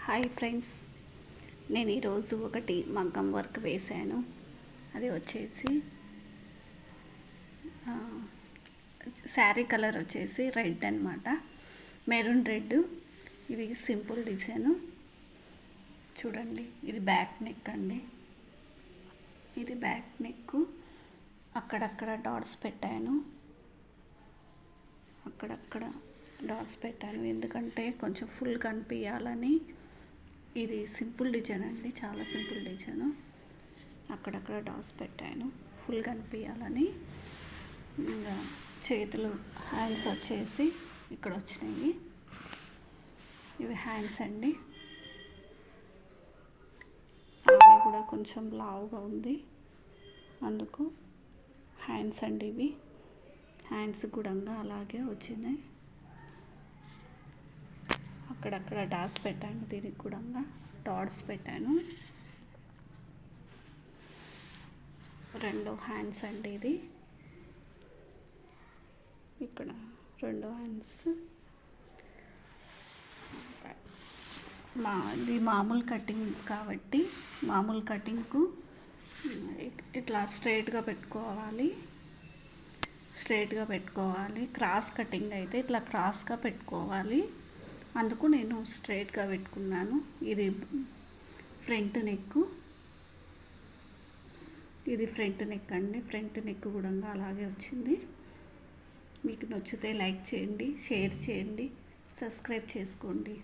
Hi friends, నేను ఈరోజు ఒకటి మగ్గం వర్క్ వేశాను. అది వచ్చేసి శారీ కలర్ వచ్చేసి రెడ్ అనమాట, మెరూన్ రెడ్. ఇది సింపుల్ డిజైను. చూడండి, ఇది బ్యాక్ నెక్ అండి. ఇది బ్యాక్ నెక్. అక్కడక్కడ డాట్స్ పెట్టాను, అక్కడక్కడ డాట్స్ పెట్టాను ఎందుకంటే కొంచెం ఫుల్ కనిపించాలని. ఇది సింపుల్ డిజైన్ అండి, చాలా సింపుల్ డిజైన్. అక్కడక్కడ డాట్స్ పెట్టాను ఫుల్ కనిపించాలని. ఇంకా చేతులు హ్యాండ్స్ వచ్చేసి ఇక్కడ వచ్చినాయి. ఇవి హ్యాండ్స్ అండి. అవి కూడా కొంచెం లావుగా ఉంది, అందుకు హ్యాండ్స్ అండి. ఇవి హ్యాండ్స్ కూడా అలాగే వచ్చినాయి. అక్కడక్కడ డాట్స్ పెట్టాను, దీనికి కూడా డాట్స్ పెట్టాను. రెండు హ్యాండ్స్ అండి. ఇది ఇక్కడ రెండు హ్యాండ్స్. ఇది మామూలు కటింగ్ కాబట్టి మామూలు కటింగ్కు ఇట్లా స్ట్రైట్గా పెట్టుకోవాలి. క్రాస్ కటింగ్ అయితే ఇట్లా క్రాస్గా పెట్టుకోవాలి. అందుకు నేను స్ట్రైట్గా పెట్టుకున్నాను. ఇది ఫ్రంట్ నెక్. ఇది ఫ్రంట్ నెక్ అండి. ఫ్రంట్ నెక్ కూడా అలాగే వచ్చింది. మీకు నచ్చితే లైక్ చేయండి, షేర్ చేయండి, సబ్స్క్రైబ్ చేసుకోండి.